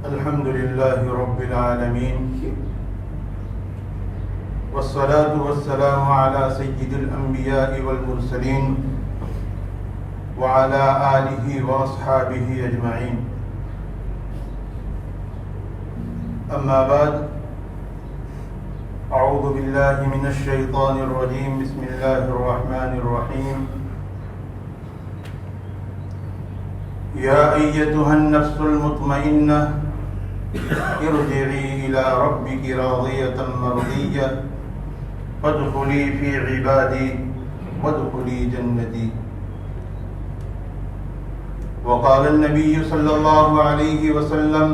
الحمد لله رب العالمين والصلاة والسلام على سيد الأنبياء والمرسلين وعلى آله وأصحابه أجمعين. أما بعد، أعوذ بالله من الشيطان الرجيم. بسم الله الرحمن الرحيم. يا أيتها النفس المطمئنة ارجعي إلى ربك راضية مرضية فادخلي في عبادي وادخلي جنتي. وقال النبي صلى الله عليه وسلم: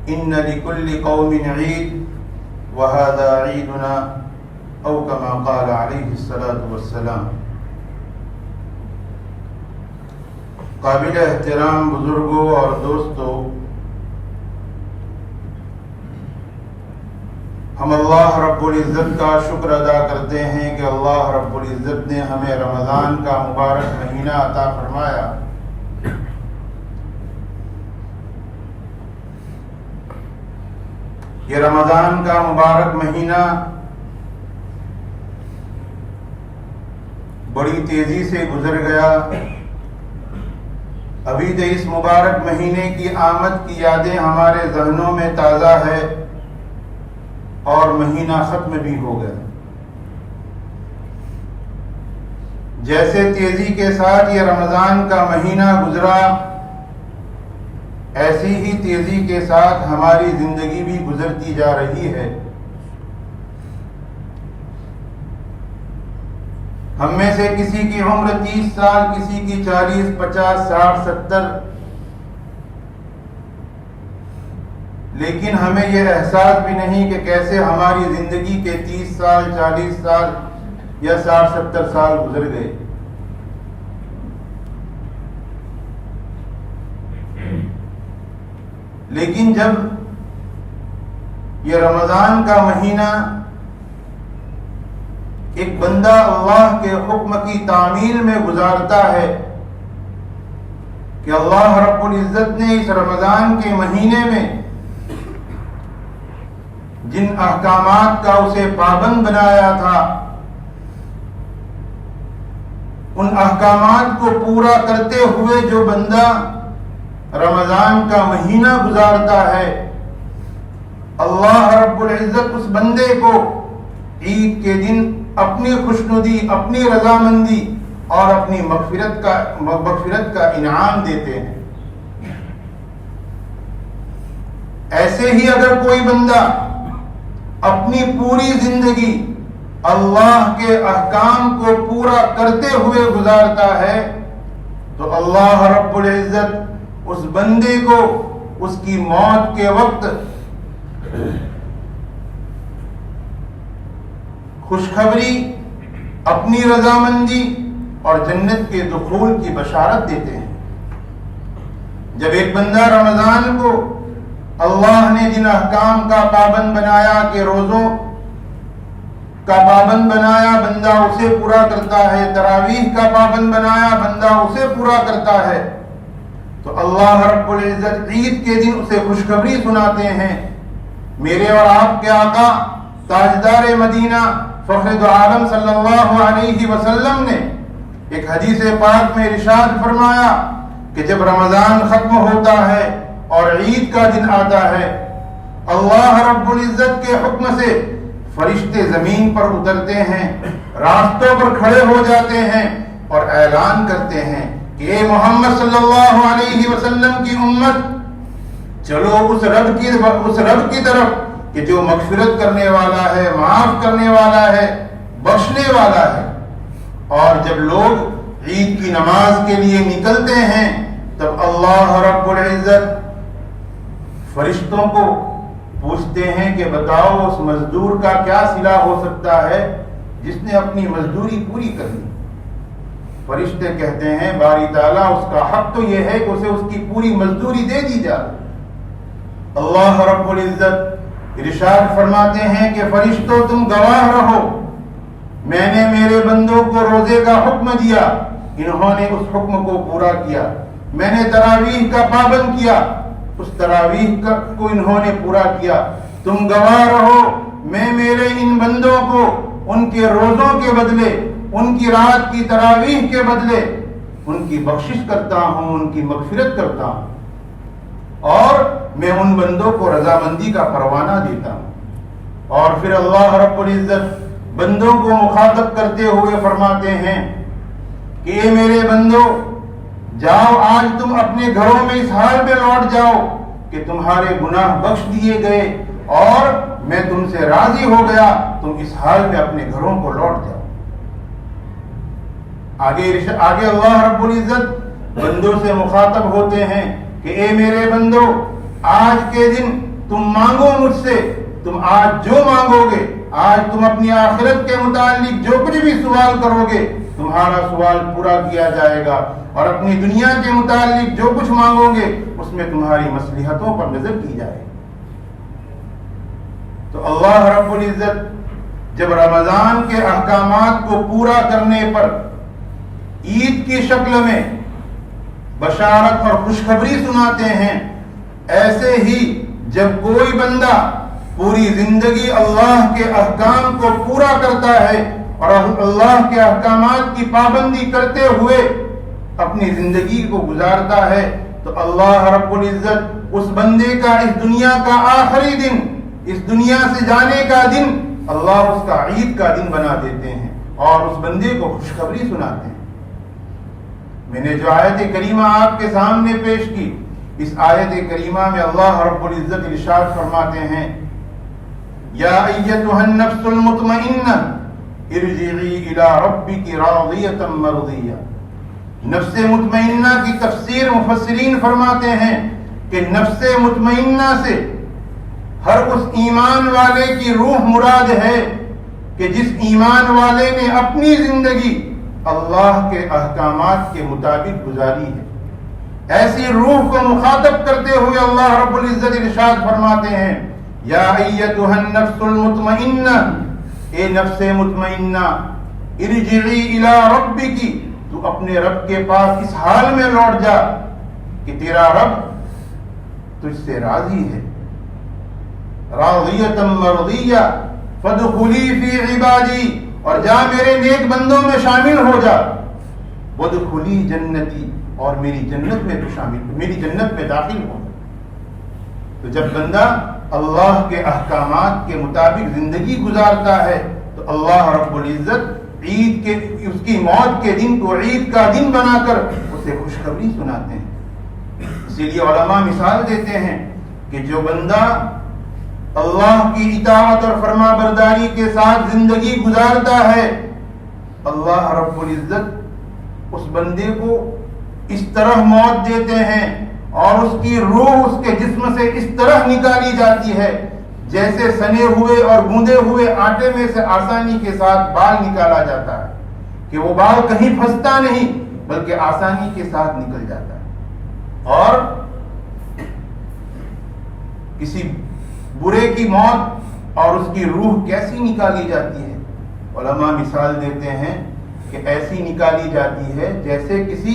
إن لكل قوم عيد وهذا عيدنا، أو كما قال عليه الصلاة والسلام. قابل احترام بزرگوں اور دوستوں، ہم اللہ رب العزت کا شکر ادا کرتے ہیں کہ اللہ رب العزت نے ہمیں رمضان کا مبارک مہینہ عطا فرمایا. یہ رمضان کا مبارک مہینہ بڑی تیزی سے گزر گیا. ابھی تو اس مبارک مہینے کی آمد کی یادیں ہمارے ذہنوں میں تازہ ہے اور مہینہ ختم بھی ہو گیا. جیسے تیزی کے ساتھ یہ رمضان کا مہینہ گزرا، ایسی ہی تیزی کے ساتھ ہماری زندگی بھی گزرتی جا رہی ہے. ہم میں سے کسی کی عمر 30 سال، کسی کی 40، 50، 60، 70، لیکن ہمیں یہ احساس بھی نہیں کہ کیسے ہماری زندگی کے 30 سال، 40 سال یا 60، 70 سال گزر گئے. لیکن جب یہ رمضان کا مہینہ ایک بندہ اللہ کے حکم کی تعمیل میں گزارتا ہے کہ اللہ رب العزت نے اس رمضان کے مہینے میں جن احکامات کا اسے پابند بنایا تھا، ان احکامات کو پورا کرتے ہوئے جو بندہ رمضان کا مہینہ گزارتا ہے، اللہ رب العزت اس بندے کو عید کے دن اپنی خوشنودی، اپنی رضامندی اور اپنی مغفرت کا انعام دیتے ہیں. ایسے ہی اگر کوئی بندہ اپنی پوری زندگی اللہ کے احکام کو پورا کرتے ہوئے گزارتا ہے تو اللہ رب العزت اس بندے کو اس کی موت کے وقت خوشخبری، اپنی رضامندی اور جنت کے دخول کی بشارت دیتے ہیں. جب ایک بندہ رمضان کو اللہ نے جن احکام کا پابند بنایا کہ روزوں کا پابند بنایا، بندہ اسے پورا کرتا ہے، تراویح کا پابند بنایا، بندہ اسے پورا کرتا ہے، تو اللہ رب العزت عید کے دن اسے خوشخبری سناتے ہیں. میرے اور آپ کے آقا تاجدار مدینہ فخر دو عالم صلی اللہ علیہ وسلم نے ایک حدیث پاک میں ارشاد فرمایا کہ جب رمضان ختم ہوتا ہے اور عید کا دن آتا ہے، اللہ رب العزت کے حکم سے فرشتے زمین پر اترتے ہیں، راستوں پر کھڑے ہو جاتے ہیں اور اعلان کرتے ہیں کہ اے محمد صلی اللہ علیہ وسلم کی امت، چلو اس رب کی طرف کہ جو مغفرت کرنے والا ہے، معاف کرنے والا ہے، بخشنے والا ہے. اور جب لوگ عید کی نماز کے لیے نکلتے ہیں تب اللہ رب العزت فرشتوں کو پوچھتے ہیں کہ بتاؤ اس مزدور کا کیا صلہ ہو سکتا ہے جس نے اپنی مزدوری پوری کر لی. فرشتے کہتے ہیں باری تعالیٰ اس کا حق تو یہ ہے کہ اسے اس کی پوری مزدوری دے دی جائے. اللہ رب العزت ارشاد فرماتے ہیں کہ فرشتوں تم گواہ رہو، میں نے میرے بندوں کو روزے کا حکم دیا، انہوں نے اس حکم کو پورا کیا. میں نے تراویح کا پابند کیا، اس تراویح کو انہوں نے پورا کیا. تم گواہ رہو میں میرے ان بندوں کو ان کے روزوں کے بدلے, ان کی رات کی تراویح کے بدلے ان کی بخشش کرتا ہوں, ان کی مغفرت کرتا ہوں, اور میں ان بندوں کو رضامندی کا پروانہ دیتا ہوں. اور پھر اللہ رب العزت بندوں کو مخاطب کرتے ہوئے فرماتے ہیں کہ اے میرے بندو, جاؤ آج تم اپنے گھروں میں اس حال میں لوٹ جاؤ کہ تمہارے گناہ بخش دیے گئے اور میں تم سے راضی ہو گیا, تم اس حال میں اپنے گھروں کو لوٹ جاؤ. آگے اللہ رب العزت بندوں سے مخاطب ہوتے ہیں کہ اے میرے بندو, آج کے دن تم مانگو مجھ سے, تم آج جو مانگو گے, آج تم اپنی آخرت کے متعلق جو کچھ بھی سوال کرو گے تمہارا سوال پورا کیا جائے گا, اور اپنی دنیا کے متعلق جو کچھ مانگو گے اس میں تمہاری مصلحتوں پر نظر کی جائے گی. تو اللہ رب العزت جب رمضان کے احکامات کو پورا کرنے پر عید کی شکل میں بشارت اور خوشخبری سناتے ہیں, ایسے ہی جب کوئی بندہ پوری زندگی اللہ کے احکام کو پورا کرتا ہے اور اللہ کے احکامات کی پابندی کرتے ہوئے اپنی زندگی کو گزارتا ہے, تو اللہ رب العزت اس بندے کا اس دنیا کا آخری دن, اس دنیا سے جانے کا دن اللہ اس کا عید کا دن بنا دیتے ہیں اور اس بندے کو خوشخبری سناتے ہیں. میں نے جو آیت کریمہ آپ کے سامنے پیش کی, اس آیت کریمہ میں اللہ رب العزت ارشاد فرماتے ہیں یا ایتھا النفس المطمئنہ ارجعی الی ربک راضیۃ مرضیہ. نفس مطمئنہ کی تفسیر مفسرین فرماتے ہیں کہ نفس مطمئنہ سے ہر اس ایمان والے کی روح مراد ہے کہ جس ایمان والے نے اپنی زندگی اللہ کے احکامات کے مطابق گزاری ہے. ایسی روح کو مخاطب کرتے ہوئے اللہ رب العزت ارشاد فرماتے ہیں یا ایتھا النفس المطمئنہ, اے نفس مطمئنہ, ارجعی الی ربک, تو اپنے رب کے پاس اس حال میں لوٹ جا کہ تیرا رب تجھ سے راضی ہے. راضیۃ مرضیہ فادخلی فی عبادی, اور جا میرے نیک بندوں میں شامل ہو جا. وادخلی جنتی, اور میری جنت میں شامل, میری جنت میں داخل ہو. تو جب بندہ اللہ کے احکامات کے مطابق زندگی گزارتا ہے تو اللہ رب العزت عید کے, اس کی موت کے دن کو عید کا دن بنا کر اسے خوشخبری سناتے ہیں. اسی لیے علماء مثال دیتے ہیں کہ جو بندہ اللہ کی اطاعت اور فرما برداری کے ساتھ زندگی گزارتا ہے, اللہ رب العزت اس بندے کو اس طرح موت دیتے ہیں اور اس کی روح اس کے جسم سے اس طرح نکالی جاتی ہے جیسے سنے ہوئے اور گوندے ہوئے آٹے میں سے آسانی کے ساتھ بال نکالا جاتا ہے, کہ وہ بال کہیں پھنستا نہیں بلکہ آسانی کے ساتھ نکل جاتا ہے. اور کسی برے کی موت اور اس کی روح کیسی نکالی جاتی ہے, علماء مثال دیتے ہیں کہ ایسی نکالی جاتی ہے جیسے کسی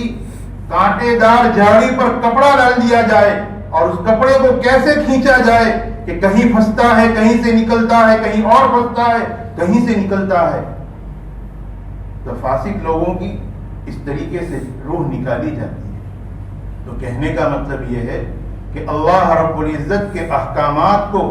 کانٹے دار جھاڑی پر کپڑا ڈال دیا جائے اور اس کپڑے کو کیسے کھینچا جائے کہ کہیں پھنستا ہے, کہیں سے نکلتا ہے, کہیں اور پھنستا ہے, کہیں سے نکلتا ہے. تو فاسق لوگوں کی اس طریقے سے روح نکالی جاتی ہے. تو کہنے کا مطلب یہ ہے کہ اللہ رب العزت کے احکامات کو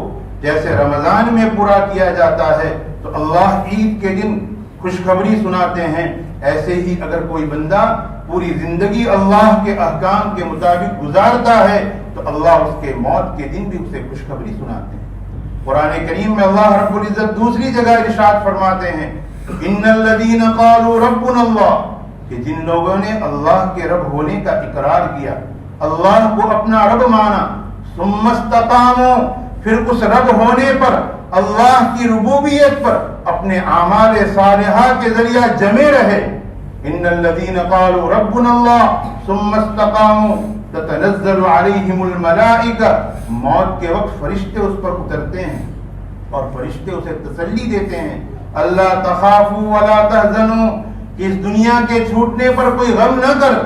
جیسے رمضان میں پورا کیا جاتا ہے تو اللہ عید کے دن خوشخبری سناتے ہیں, ایسے ہی اگر کوئی بندہ پوری زندگی اللہ کے احکام کے مطابق گزارتا ہے تو اللہ اس کے موت کے دن بھی اسے خوشخبری سناتے ہیں. قرآن کریم میں اللہ رب العزت دوسری جگہ ارشاد فرماتے ہیں ان الذین قالوا ربنا اللہ, کہ جن لوگوں نے اللہ کے رب ہونے کا اقرار کیا, اللہ کو اپنا رب مانا, ثم استقاموا, پھر اس رب ہونے پر اللہ کی ربوبیت پر اپنے اعمال صالحہ کے ذریعہ جمے رہے. ان الذین قالوا ربنا اللہ ثم استقاموا تتنزل علیہم الملائکہ, موت کے وقت فرشتے اس پر اترتے ہیں اور فرشتے اسے تسلی دیتے ہیں اللہ تخافوا ولا تحزنوا, کہ اس دنیا کے چھوٹنے پر کوئی غم نہ کر,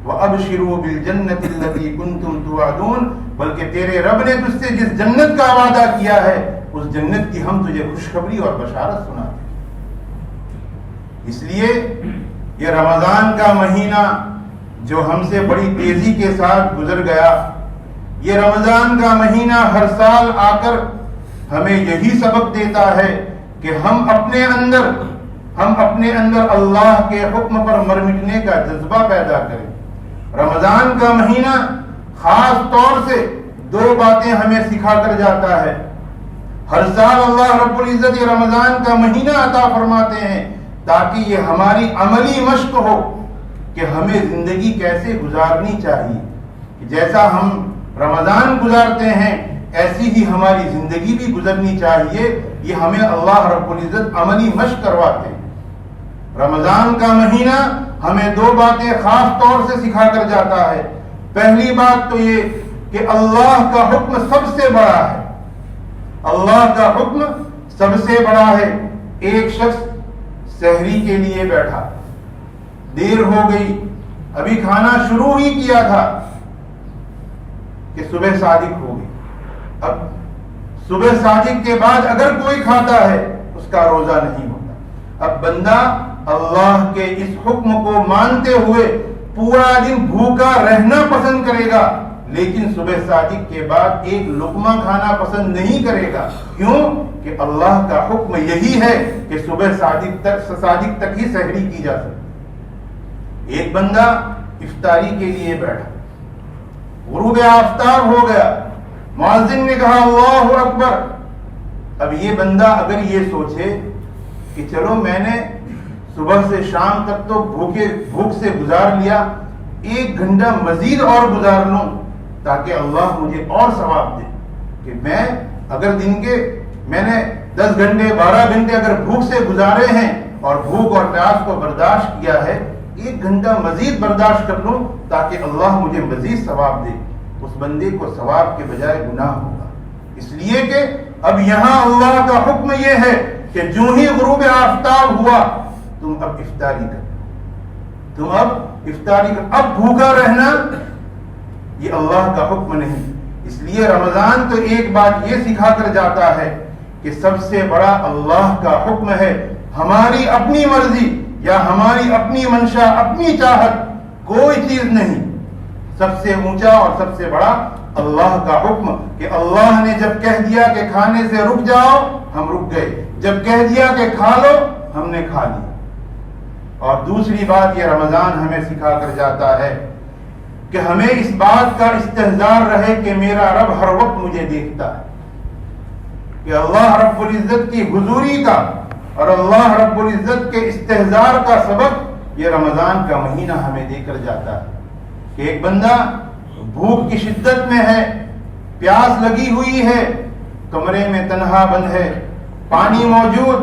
وَأَبْشِرُوا بِالْجَنَّةِ الَّتِي كُنْتُمْ تُوعَدُونَ، بلکہ تیرے رب نے تجھ سے جس جنت کا وعدہ کیا ہے اس جنت کی ہم تجھے خوشخبری اور بشارت سناتے ہیں۔ اس لیے یہ رمضان کا مہینہ جو ہم سے بڑی تیزی کے ساتھ گزر گیا، یہ رمضان کا مہینہ ہر سال آ کر ہمیں یہی سبق دیتا ہے کہ ہم اپنے اندر اللہ کے حکم پر مر مٹنے کا جذبہ پیدا کریں۔ رمضان کا مہینہ خاص طور سے دو باتیں ہمیں سکھا کر جاتا ہے۔ ہر سال اللہ رب العزت یہ رمضان کا مہینہ عطا فرماتے ہیں تاکہ یہ ہماری عملی مشق ہو کہ ہمیں زندگی کیسے گزارنی چاہیے۔ جیسا ہم رمضان گزارتے ہیں ایسی ہی ہماری زندگی بھی گزرنی چاہیے، یہ ہمیں اللہ رب العزت عملی مشق کرواتے ہیں۔ رمضان کا مہینہ ہمیں دو باتیں خاص طور سے سکھا کر جاتا ہے۔ پہلی بات تو یہ کہ اللہ کا حکم سب سے بڑا ہے، اللہ کا حکم سب سے بڑا ہے۔ ایک شخص سحری کے لیے بیٹھا، دیر ہو گئی، ابھی کھانا شروع ہی کیا تھا کہ صبح صادق ہو گئی۔ اب صبح صادق کے بعد اگر کوئی کھاتا ہے اس کا روزہ نہیں ہوتا۔ اب بندہ اللہ کے اس حکم کو مانتے ہوئے پورا دن بھوکا رہنا پسند کرے گا، لیکن صبح صادق کے بعد ایک لقمہ کھانا پسند نہیں کرے گا۔ کیوں؟ کہ اللہ کا حکم یہی ہے کہ صبح صادق تک ہی سحری کی جا سکتی۔ ایک بندہ افطاری کے لیے بیٹھا، غروب آفتاب ہو گیا، مؤذن نے کہا اللہ اکبر۔ اب یہ بندہ اگر یہ سوچے کہ چلو میں نے صبح سے شام تک تو بھوک سے گزار لیا، ایک گھنٹہ مزید اور گزار لوں تاکہ اللہ مجھے اور ثواب دے، کہ میں اگر دن کے میں نے 10 گھنٹے 12 گھنٹے اگر بھوک سے گزارے ہیں اور بھوک اور پیاس کو برداشت کیا ہے، ایک گھنٹہ مزید برداشت کر لوں تاکہ اللہ مجھے مزید ثواب دے۔ اس بندے کو ثواب کے بجائے گناہ ہوگا، اس لیے کہ اب یہاں اللہ کا حکم یہ ہے کہ جو ہی غروب آفتاب ہوا تم اب افطاری کرو، اب بھوکا رہنا یہ اللہ کا حکم نہیں۔ اس لیے رمضان تو ایک بات یہ سکھا کر جاتا ہے کہ سب سے بڑا اللہ کا حکم ہے، ہماری اپنی مرضی یا ہماری اپنی منشا، اپنی چاہت کوئی چیز نہیں۔ سب سے اونچا اور سب سے بڑا اللہ کا حکم کہ اللہ نے جب کہہ دیا کہ کھانے سے رک جاؤ ہم رک گئے، جب کہہ دیا کہ کھا لو ہم نے کھا لیا۔ اور دوسری بات یہ رمضان ہمیں سکھا کر جاتا ہے کہ ہمیں اس بات کا استحضار رہے کہ میرا رب ہر وقت مجھے دیکھتا ہے، کہ اللہ رب العزت کی حضوری کا اور اللہ رب العزت کے استحضار کا سبق یہ رمضان کا مہینہ ہمیں دے کر جاتا ہے کہ ایک بندہ بھوک کی شدت میں ہے، پیاس لگی ہوئی ہے، کمرے میں تنہا بند ہے، پانی موجود،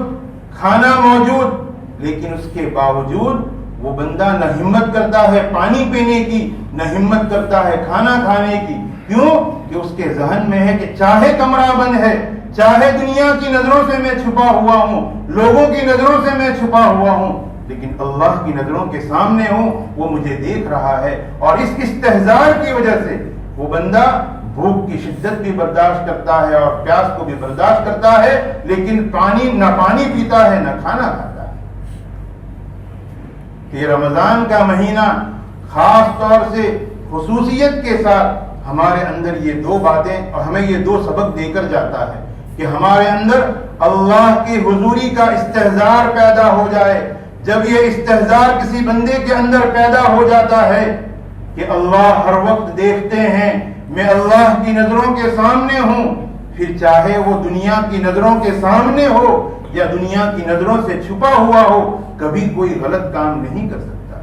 کھانا موجود، لیکن اس کے باوجود وہ بندہ نہ ہمت کرتا ہے پانی پینے کی، نہ ہمت کرتا ہے کھانا کھانے کی۔ کیوں؟ کہ اس کے ذہن میں ہے کہ چاہے کمرہ بند ہے، چاہے دنیا کی نظروں سے میں چھپا ہوا ہوں، لوگوں کی نظروں سے میں چھپا ہوا ہوں، لیکن اللہ کی نظروں کے سامنے ہوں، وہ مجھے دیکھ رہا ہے۔ اور اس استحضار کی وجہ سے وہ بندہ بھوک کی شدت بھی برداشت کرتا ہے اور پیاس کو بھی برداشت کرتا ہے، لیکن نہ پانی پیتا ہے نہ کھانا کھاتا ہے۔ کہ رمضان کا مہینہ خاص طور سے خصوصیت کے ساتھ ہمارے اندر یہ دو باتیں اور ہمیں یہ دو سبق دے کر جاتا ہے کہ ہمارے اندر اللہ کی حضوری کا استحضار پیدا ہو جائے۔ جب یہ استحضار کسی بندے کے اندر پیدا ہو جاتا ہے کہ اللہ ہر وقت دیکھتے ہیں، میں اللہ کی نظروں کے سامنے ہوں، پھر چاہے وہ دنیا کی نظروں کے سامنے ہو یا دنیا کی نظروں سے چھپا ہوا ہو، کبھی کوئی غلط کام نہیں کر سکتا۔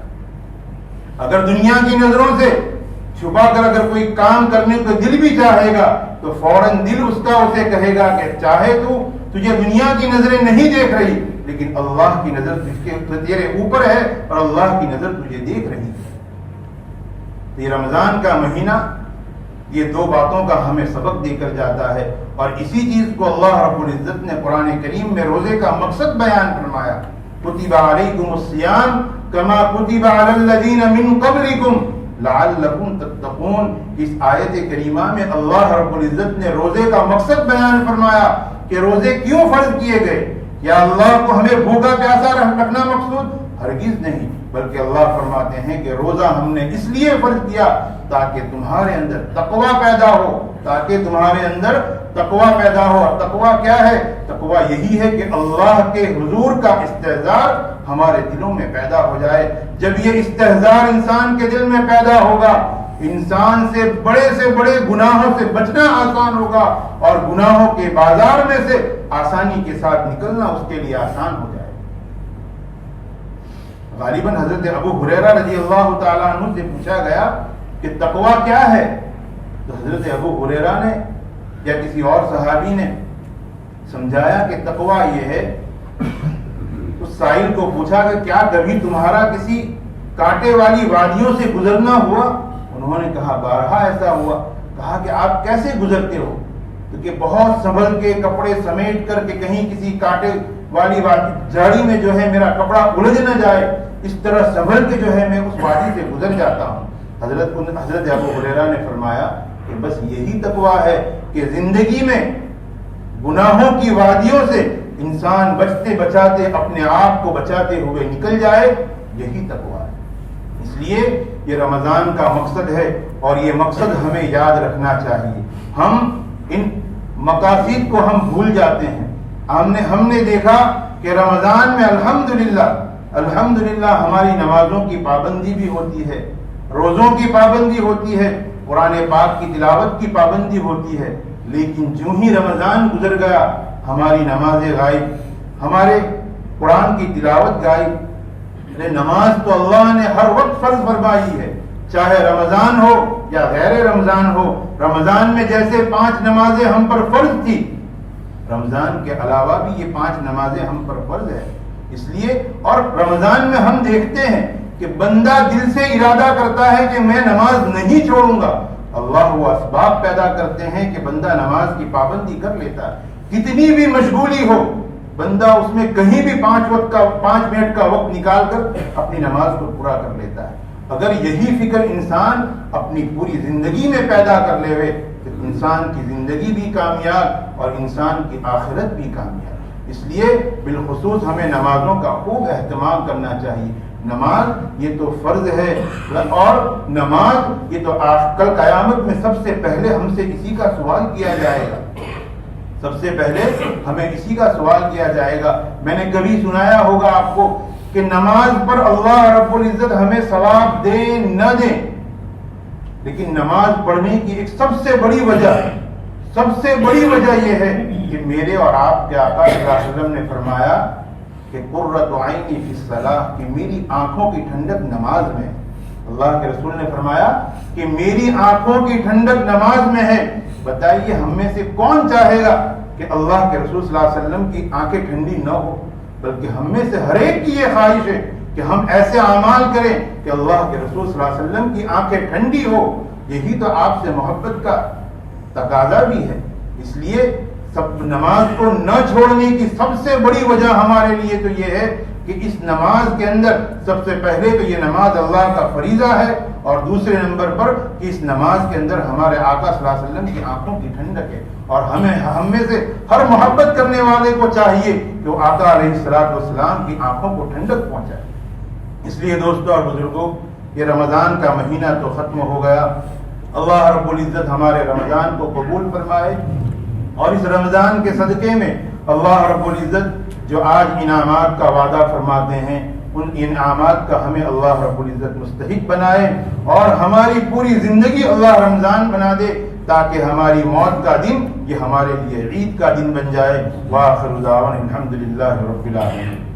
اگر دنیا کی نظروں سے چھپا کر اگر کوئی کام کرنے کو دل بھی چاہے گا تو فوراً دل اس کا اسے کہے گا کہ چاہے تجھے دنیا کی نظریں نہیں دیکھ رہی، لیکن اللہ کی نظر تیرے اوپر ہے اور اللہ کی نظر تجھے دیکھ رہی ہے۔ یہ رمضان کا مہینہ یہ دو باتوں کا ہمیں سبق دے کر جاتا ہے، اور اسی چیز کو اللہ رب العزت نے قرآن کریم میں روزے کا مقصد بیان فرمایا۔ کتب علیکم الصیام کما کتب علی الذین من قبلکم لعلکم تتقون. اس آیت کریمہ میں اللہ رب العزت نے روزے کا مقصد بیان فرمایا کہ روزے کیوں فرض کیے گئے. کیا اللہ کو ہمیں بھوکا پیاسا رکھنا مقصود؟ ہرگز نہیں، بلکہ اللہ فرماتے ہیں کہ روزہ ہم نے اس لیے فرض کیا تاکہ تمہارے اندر تقویٰ پیدا ہو، تاکہ تمہارے اندر تقویٰ پیدا ہو. اور تقویٰ کیا ہے؟ تقویٰ یہی ہے کہ اللہ کے حضور کا استحضار ہمارے دلوں میں پیدا ہو جائے. جب یہ استحضار انسان کے دل میں پیدا ہوگا، انسان سے بڑے گناہوں سے بچنا آسان ہوگا، اور گناہوں کے بازار میں سے آسانی کے ساتھ نکلنا اس کے لیے آسان ہو جائے. غالباً حضرت ابو ہریرہ رضی اللہ تعالیٰ عنہ سے پوچھا گیا کہ تقویٰ کیا ہے؟ تو حضرت ابو ہریرہ نے یا کسی اور صحابی نے سمجھایا کہ تقویٰ یہ ہے. اس سائل کو پوچھا کہ کیا کبھی تمہارا کسی کانٹے والی وادیوں سے گزرنا ہوا؟ انہوں نے کہا بارہا ایسا ہوا. کہا کہ آپ کیسے گزرتے ہو؟ تو کہ بہت سنبھل کے کپڑے سمیٹ کر کے کہیں کسی کانٹے والی وادی جھاڑی میں جو ہے میرا کپڑا الجھ نہ جائے، اس طرح سنبھل کے جو ہے میں اس وادی سے گزر جاتا ہوں. حضرت ابو ہریرہ نے فرمایا کہ بس یہی تقویٰ ہے کہ زندگی میں گناہوں کی وادیوں سے انسان بچتے بچاتے اپنے آپ کو بچاتے ہوئے نکل جائے، یہی تقویٰ ہے. اس لیے یہ رمضان کا مقصد ہے اور یہ مقصد ہمیں یاد رکھنا چاہیے. ہم ان مقاصد کو ہم بھول جاتے ہیں. ہم نے دیکھا کہ رمضان میں الحمدللہ ہماری نمازوں کی پابندی بھی ہوتی ہے، روزوں کی پابندی ہوتی ہے، قرآن پاک کی تلاوت کی پابندی ہوتی ہے. لیکن جو ہی رمضان گزر گیا ہماری نمازیں غائب، ہمارے قرآن کی تلاوت غائب. نماز تو اللہ نے ہر وقت فرض فرمائی ہے، چاہے رمضان ہو یا غیر رمضان ہو. رمضان میں جیسے 5 نمازیں ہم پر فرض تھی، رمضان کے علاوہ بھی یہ 5 نمازیں ہم پر فرض ہے. اس لیے اور رمضان میں ہم دیکھتے ہیں کہ بندہ دل سے ارادہ کرتا ہے کہ میں نماز نہیں چھوڑوں گا. اللہ وہ اسباب پیدا کرتے ہیں کہ بندہ نماز کی پابندی کر لیتا ہے. کتنی بھی مشغولی ہو، بندہ اس میں کہیں بھی 5 منٹ کا وقت نکال کر اپنی نماز کو پورا کر لیتا ہے. اگر یہی فکر انسان اپنی پوری زندگی میں پیدا کر لے ہوئے تو انسان کی زندگی بھی کامیاب اور انسان کی آخرت بھی کامیاب. اس لیے بالخصوص ہمیں نمازوں کا خوب اہتمام کرنا چاہیے. نماز یہ تو فرض ہے، اور نماز یہ تو کل قیامت میں سب سے پہلے ہم سے اسی کا سوال کیا جائے گا. سب سے پہلے ہمیں اسی کا سوال کیا جائے گا. میں نے کبھی سنایا ہوگا آپ کو کہ نماز پر اللہ رب العزت ہمیں ثواب دے نہ دے، لیکن نماز پڑھنے کی ایک سب سے بڑی وجہ یہ ہے کہ میرے اور آپ کے آقا صلی اللہ علیہ وسلم نے فرمایا کہ قرۃ عینی فی الصلاۃ، کہ میری آنکھوں کی ٹھنڈک نماز میں ہے. اللہ کے رسول نے فرمایا کہ میری آنکھوں کی ٹھنڈک نماز میں ہے. بتائیے ہم میں سے کون چاہے گا کہ اللہ کے رسول صلی اللہ علیہ وسلم کی آنکھیں ٹھنڈی نہ ہو؟ بلکہ ہم میں سے ہر ایک کی یہ خواہش ہے کہ ہم ایسے اعمال کریں کہ اللہ کے رسول صلی اللہ علیہ وسلم کی آنکھیں ٹھنڈی ہو. یہی تو آپ سے محبت کا تقاضا بھی ہے. اس لیے نماز کو نہ چھوڑنے کی سب سے بڑی وجہ ہمارے لیے تو یہ ہے کہ اس نماز کے اندر سب سے پہلے تو یہ نماز اللہ کا فریضہ ہے، اور دوسرے نمبر پر کہ اس نماز کے اندر ہمارے آقا صلی اللہ علیہ وسلم کی آنکھوں کی ٹھنڈک ہے. اور ہم میں سے ہر محبت کرنے والے کو چاہیے کہ وہ آقا علیہ الصلوۃ والسلام کی آنکھوں کو ٹھنڈک پہنچائے. اس لیے دوستو اور بزرگوں، یہ رمضان کا مہینہ تو ختم ہو گیا. اللہ رب العزت ہمارے رمضان کو قبول فرمائے، اور اس رمضان کے صدقے میں اللہ رب العزت جو آج انعامات کا وعدہ فرماتے ہیں، ان انعامات کا ہمیں اللہ رب العزت مستحق بنائے، اور ہماری پوری زندگی اللہ رمضان بنا دے، تاکہ ہماری موت کا دن یہ ہمارے لیے عید کا دن بن جائے. وآخر دعوانا الحمدللہ رب العالمین.